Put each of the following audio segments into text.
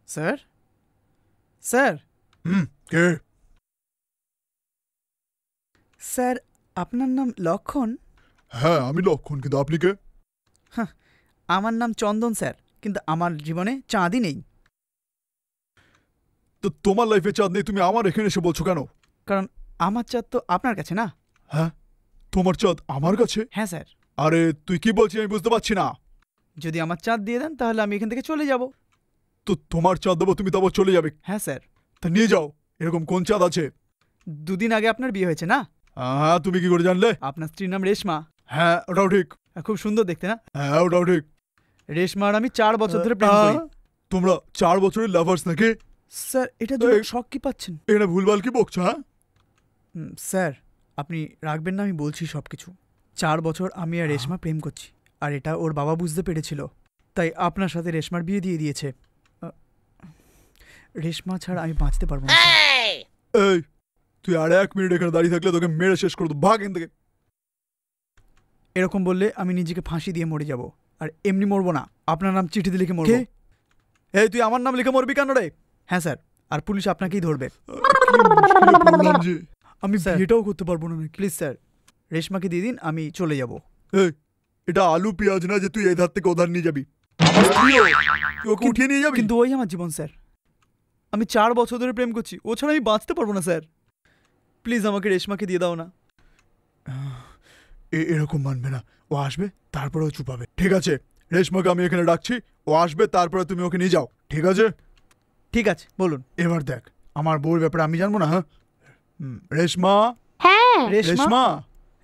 Sir sir কে? Sir আপনার নাম লক্ষণ? হ্যাঁ আমি লক্ষণ, কিন্তু আপনি কে? আমার নাম চন্দন স্যার, কিন্তু আমার জীবনে চাঁদই নেই। তো তোমার লাইফে চাঁদ নেই, তুমি আমার এখানে এসে বলছো কেন? কারণ আমার চাঁদ তো আপনার কাছে না। হ্যাঁ, তোমার চাঁদ আমার কাছে? হ্যাঁ স্যার। আরে তুই কি বলছিস আমি বুঝতে পারছি না। যদি আমার চাঁদ দিয়ে দেন তাহলে আমি এখান থেকে চলে যাব। তো তোমার চাঁদ দেবো, তুমি তারপর চলে যাবে? হ্যাঁ স্যার। তা নিয়ে যাও। এরকম কোন চাঁদ আছে? দুদিন আগে আপনার বিয়ে হয়েছে না? হ্যাঁ, তুমি কি করে জানলে? আপনার স্ত্রীর নাম রেশমা। হ্যাঁ ওটাও ঠিক। খুব সুন্দর দেখতে না? হ্যাঁ ওটাও ঠিক। রেশমা আর আমি 4 বছর ধরে প্রেম করি। তোমরা 4 বছরের লাভার্স নাকি? স্যার এটা জন্য শক কি পাচ্ছেন? এখানে ভুলভাল কি বকছো? হ্যাঁ স্যার আপনি রাখবেন না, আমি বলছি সব কিছু। 4 বছর আমি আর রেশমা প্রেম করছি, আর এটা ওর বাবা বুঝতে পেরেছিল, তাই আপনার সাথে রেশমার বিয়ে দিয়ে দিয়েছে। রেশমা ছাড়া আমি বাঁচতে পারবো না। এই তুই আর 1 মিনিট এখানে দাঁড়িয়ে থাকলে তোকে মেরে শেষ করে দেবো, ভাগ এখান থেকে। এরকম বললে আমি নিজেকে ফাঁসি দিয়ে মরে যাব, আর এমনি মরবো না, আপনার নাম চিঠিতে লিখে মরবো। এই তুই আমার নাম লিখে মরবি কেন রে? হ্যাঁ স্যার, আর পুলিশ আপনাকেই ধরবে। আমি বিয়েটাও করতে পারবো না। প্লিজ স্যার রেশমাকে দিয়ে দিন, আমি চলে যাব। এই এটা আলু পেঁয়াজ না যে তুই এই ধার থেকে ওধার নিয়ে যাবি। ওকে উঠিয়ে নিয়ে যাবি? কিন্তু ওই আমার জীবন স্যার, আমি 4 বছর ধরে প্রেম করছি, ও ছাড়া আমি বাঁচতে পারবো না স্যার। প্লিজ আমাকে রেশমাকে দিয়ে দাও না। এরকম মানবে না, ও আসবে তারপরেও চুপাবে। ঠিক আছে, রেশমাকে আমি এখানে ডাকছি, ও আসবে তারপরে তুমি ওকে নিয়ে যাও। ঠিক আছে? ঠিক আছে বলুন। এবার দেখ, আমার বউর ব্যাপারে আমি জানবো না? হ্যাঁ রেশমা। হ্যাঁ রেশমা।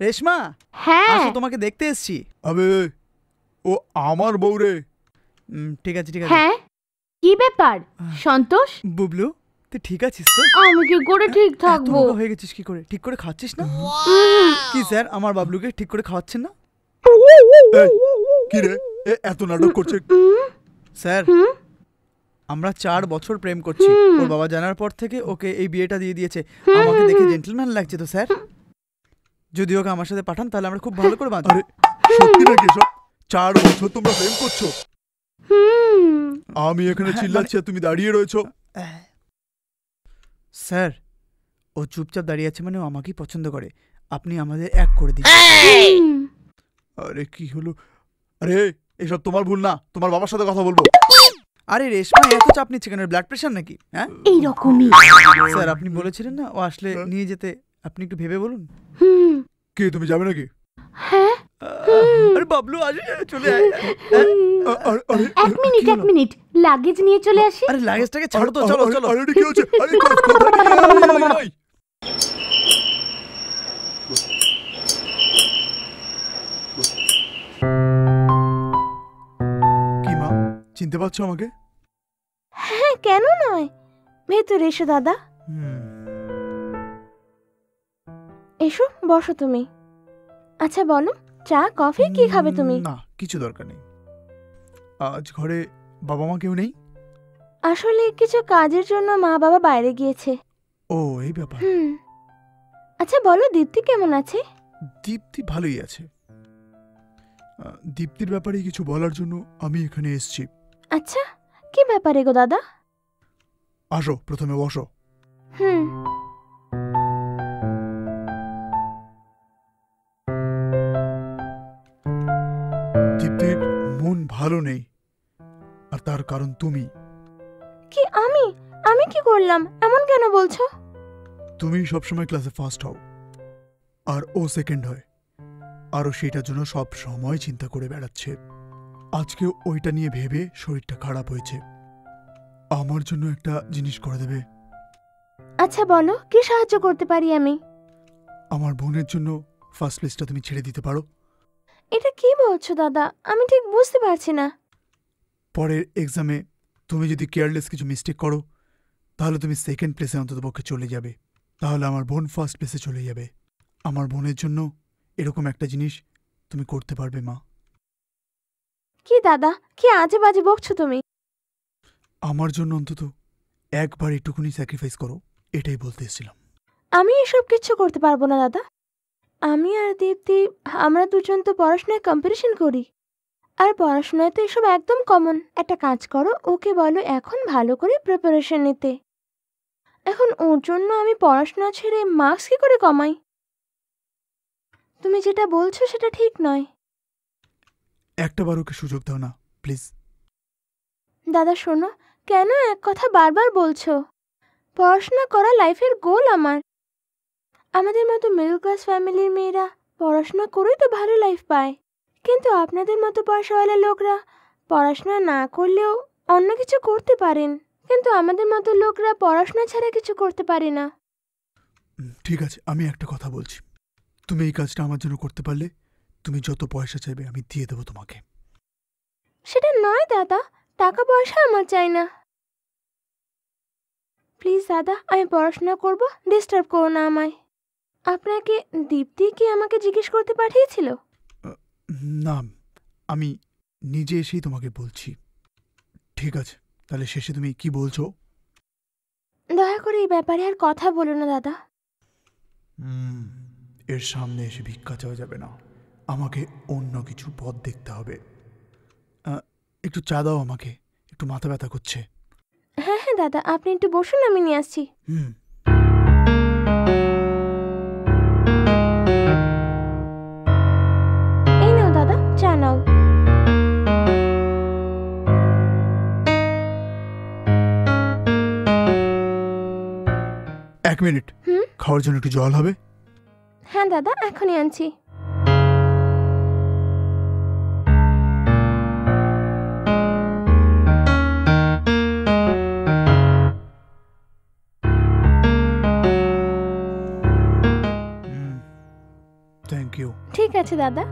রেশমা হ্যাঁ আসো, তোমাকে দেখতে এসেছি। আবে ও আমার বউ রে। ঠিক আছে ঠিক আছে। হ্যাঁ কি ব্যাপার সন্তোষ? বুবলু তুই ঠিক আছিস তো? আমি কি করে ঠিক থাকবো? তুই হয়ে গেছিস কি করে? ঠিক করে খাচ্ছিস না? কি স্যার আমার বাবলুকে ঠিক করে খাওয়াচ্ছেন না? কি রে এত নাটক করছে? স্যার আমরা 4 বছর প্রেম করছি, ওর বাবা জানার পর থেকে ওকে এই বিয়েটা দিয়ে দিয়েছে। আমাকে দেখে জেন্টলম্যান লাগছে তো স্যার? যদি ওকে আমার সাথে পাঠান তাহলে আমরা খুব ভালো করে বাঁচবো। আরে সত্যি নাকি সব? 4 বছর তোমরা প্রেম করছো? আমি এখানে চিল্লাচ্ছি আর তুমি দাঁড়িয়ে রয়েছো। স্যার ও চুপচাপ দাঁড়িয়ে আছে মানে ও আমাকেই পছন্দ করে, আপনি আমাদের এক করে দিন। আরে কি হলো? আরে এসব তোমার ভুল না, তোমার বাবার সাথে কথা বলবো। আরে রেশমা এত চাপ নিচ্ছে কেন? ব্লাড প্রেশার নাকি? হ্যাঁ এইরকমই। স্যার আপনি বলেছিলেন না ও আসলে নিয়ে যেতে, আপনি একটু ভেবে বলুন। কি তুমি যাবে নাকি? হ্যাঁ আরে বাবলু আসে, চলে আয়। এক মিনিট লাগেজ নিয়ে চলে আসি। আরে লাগেজটাকে ছাড়ো তো, চলো চলো। আরে কি হচ্ছে? আরে কোথায় নিয়ে? কি মা, চিনতে পারছো আমাকে? হ্যাঁ কেন নয়, ভেতরে এসো দাদা। এসো বসো তুমি। আচ্ছা বলো, চা কফি কি খাবে তুমি? না কিছু দরকার নেই। আজ ঘরে বাবা মা কেউ নেই? আসলে কিছু কাজের জন্য মা বাবা বাইরে গিয়েছে। ও এই ব্যাপার। আচ্ছা বলো দীপ্তি কেমন আছে? দীপ্তি ভালোই আছে। দীপ্তির ব্যাপারে কিছু বলার জন্য আমি এখানে এসেছি। আচ্ছা কি ব্যাপারে গো দাদা? আসো প্রথমে বসো। দীপ্তির মন ভালো নেই, আর তার কারণ তুমি। কি আমি আমি কি করলাম এমন কেন বলছো? তুমি সবসময় ক্লাসে ফার্স্ট হও আর ও সেকেন্ড হয়, আর ও সেটার জন্য সব সময় চিন্তা করে বেড়াচ্ছে। আজকে ওইটা নিয়ে ভেবে শরীরটা খারাপ হয়েছে। আমার জন্য একটা জিনিস করে দেবে? আচ্ছা বলো কি সাহায্য করতে পারি আমি? আমার বোনের জন্য ফার্স্ট প্লেসটা তুমি ছেড়ে দিতে পারো? এটা কি বলছো দাদা, আমি ঠিক বুঝতে পারছি না। পরের এক্সামে তুমি যদি কেয়ারলেস কিছু মিস্টেক করো তাহলে তুমি সেকেন্ড প্লেসে অন্ততপক্ষে চলে যাবে, তাহলে আমার বোন ফার্স্ট প্লেসে চলে যাবে। আমার বোনের জন্য এরকম একটা জিনিস তুমি করতে পারবে মা? কি দাদা কি আজে বাজে বকছো তুমি? আমার জন্য অন্তত একবার একটুকুনি স্যাক্রিফাইস করো, এটাই বলতে এসেছিলাম। আমি এসব কিছু করতে পারবো না দাদা। আমি আর দীপ্তি আমরা দুজন তো পড়াশোনায় কম্পিটিশন করি, আর পড়াশোনায় তো এসব একদম কমন। একটা কাজ করো, ওকে বলো এখন ভালো করে প্রিপারেশন নিতে। এখন ওর জন্য আমি পড়াশোনা ছেড়ে মার্কস কি করে কমাই? তুমি যেটা বলছো সেটা ঠিক নয়। একটাবার ওকে সুযোগ দাও না প্লিজ। দাদা শোনো, কেন এক কথা বারবার বলছো? পড়াশোনা করা লাইফের গোল আমার। আমাদের মতো মিডল ক্লাস ফ্যামিলির মেয়েরা পড়াশোনা করেই তো ভালো লাইফ পায়, কিন্তু আপনাদের মতো পয়সাওয়ালা লোকরা পড়াশোনা না করলেও অন্য কিছু করতে পারেন, কিন্তু আমাদের মতো লোকরা পড়াশোনা ছাড়া কিছু করতে পারে না। ঠিক আছে, আমি একটা কথা বলছি। তুমি এই কাজটা আমার জন্য করতে পারলে তুমি যত পয়সা চাইবে আমি দিয়ে দেবো তোমাকে। সেটা নয় দাদা, টাকা পয়সা আমার চাই না। প্লিজ দাদা, আমি পড়াশোনা করব, ডিস্টার্ব করো না আমায়। আপনাকে দীপ্তি কি আমাকে জিজ্ঞেস করতে পাঠিয়েছিল? না, আমি নিজে এসেই তোমাকে বলছি। ঠিক আছে, তাহলে শেষে তুমি কি বলছো? দয়া করে এই ব্যাপারে আর কথা বলো না দাদা। এর সামনে এসে ভিক্ষা চাওয়া যাবে না, আমাকে অন্য কিছু পথ দেখতে হবে। একটু চা দাও আমাকে, একটু মাথা ব্যথা করছে। হ্যাঁ হ্যাঁ দাদা, আপনি একটু বসুন, আমি নিয়ে আসছি। এই নাও দাদা, চা নাও। এক মিনিট, খাওয়ার জন্য একটু জল হবে? হ্যাঁ দাদা, এখনই আনছি। Thank you. ঠিক আছে দাদা।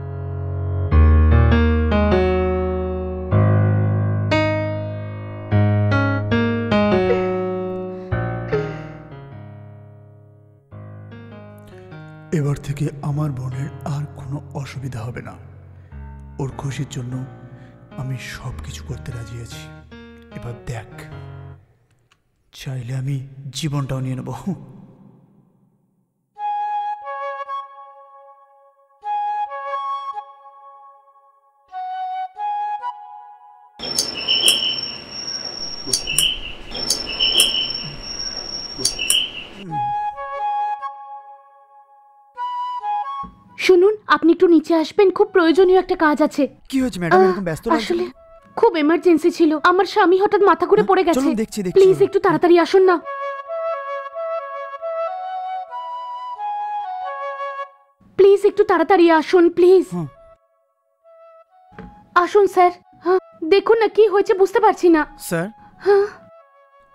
এবার থেকে আমার বোনের আর কোনো অসুবিধা হবে না। ওর খুশির জন্য আমি সব কিছু করতে রাজি আছি। এবার দেখ, চাইলে আমি জীবনটাও নিয়ে নেব। শুনুন, আপনি একটু নিচে আসবেন, খুব প্রয়োজনীয় একটা কাজ আছে। কি হয়েছে ম্যাডাম, এরকম ব্যস্ত লাগছে? আসলে খুব এমার্জেন্সি ছিল, আমার স্বামী হঠাৎ মাথা ঘুরে পড়ে গেছে। চলুন দেখছি। প্লিজ একটু তাড়াতাড়ি আসুন না। প্লিজ একটু তাড়াতাড়ি আসুন, প্লিজ আসুন স্যার। দেখুন না কি হয়েছে, বুঝতে পারছি না। স্যার,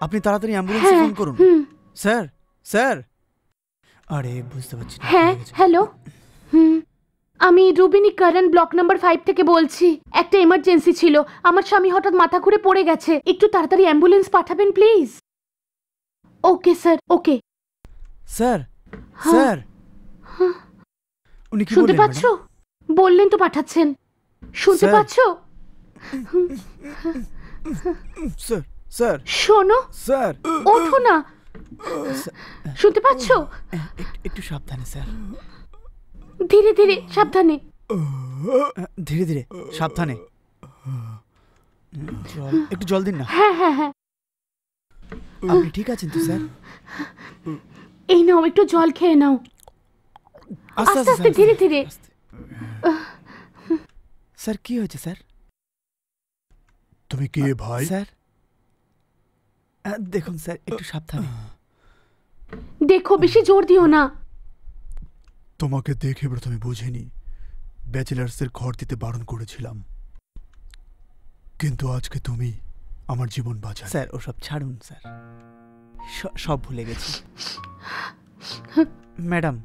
আপনি তাড়াতাড়ি অ্যাম্বুলেন্স ফোন করুন। স্যার স্যার, আরে বুঝতে পারছি না। হ্যাঁ হ্যালো, আমি রুবিনী কারণ ব্লক নাম্বার 5 থেকে বলছি। একটা এমার্জেন্সি ছিল, আমার স্বামী হঠাৎ মাথা ঘুরে পড়ে গেছে, একটু তাড়াতাড়ি অ্যাম্বুলেন্স পাঠাবেন please. Okay sir, okay. Sir sir, উনি কি শুনতে বললেন পাচ্ছ? ম্যাডাম? বললেন তো পাঠাচ্ছেন, শুনতে স্যার। পাচ্ছ? স্যার স্যার শোনো, স্যার, ওঠো না। শুনতে পাচ্ছ? একটু সাবধানে স্যার, ধীরে ধীরে, সাবধানে। ধীরে ধীরে সাবধানে। একটু জল দিন না। হ্যাঁ হ্যাঁ হ্যাঁ, আপনি ঠিক আছেন তো স্যার? এই নাও, একটু জল খেয়ে নাও। আস্তে আস্তে, স্যার, ধীরে ধীরে। আস্তে। স্যার কি হয়েছে স্যার? তুমি কে ভাই? স্যার দেখুন স্যার, একটু সাবধানে। দেখো, বেশি জোর দিও না। তোমাকে দেখে প্রথমে বুঝিনি, ব্যাচেলার্সের ঘর দিতে বারণ করেছিলাম, কিন্তু আজকে তুমি আমার জীবন বাঁচালে। স্যার ওসব ছাড়ুন স্যার, সব ভুলে গেছি। ম্যাডাম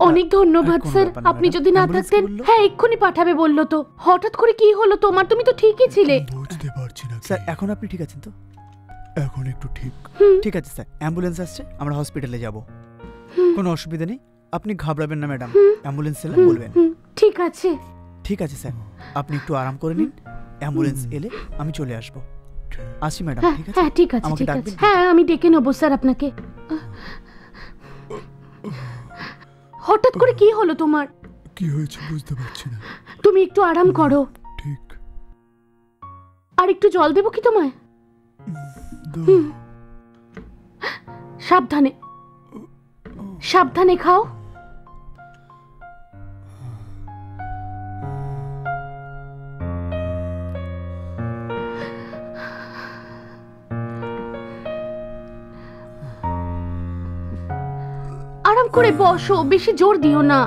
অনেক ধন্যবাদ কোনো স্যার, ব্যাপার না, আপনি ম্যাডাম। যদি না অ্যাম্বুলেন্স থাকতেন। বললো? হ্যাঁ, এক্ষুনি পাঠাবে বললো তো। হঠাৎ করে কি হলো তোমার? তুমি তো ঠিকই ছিলে। বুঝতে পারছি না স্যার, এখন আপনি ঠিক আছেন তো? এখন একটু ঠিক। ঠিক আছে স্যার, অ্যাম্বুলেন্স আসছে, আমরা হসপিটালে যাব। কোনো অসুবিধা নেই, আপনি ঘাবড়াবেন না ম্যাডাম। অ্যাম্বুলেন্স এলে বলবেন। ঠিক আছে। ঠিক আছে স্যার, আপনি একটু আরাম করে নিন, অ্যাম্বুলেন্স এলে আমি চলে আসব। আসি ম্যাডাম, হ্যাঁ ঠিক আছে? হ্যাঁ, ঠিক আছে, আমাকে ঠিক আছে। ডাকবেন? হ্যাঁ, আমি ডেকে নেবো স্যার আপনাকে। হঠাৎ করে কি হলো তোমার? কি হয়েছে বুঝতে পারছি না। তুমি একটু আরাম করো। ঠিক। আর একটু জল দেবো কি তোমায়? দাও। সাবধানে, সাবধানে খাও। আরাম করে বসো, বেশি জোর দিও না।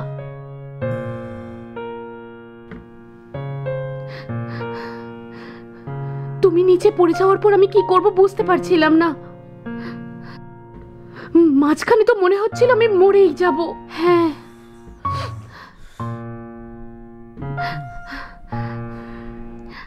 তুমি নিচে পড়ে যাওয়ার পর আমি কি করব বুঝতে পারছিলাম না। মাঝখানে তো মনে হচ্ছিল আমি মরেই যাব। হ্যাঁ,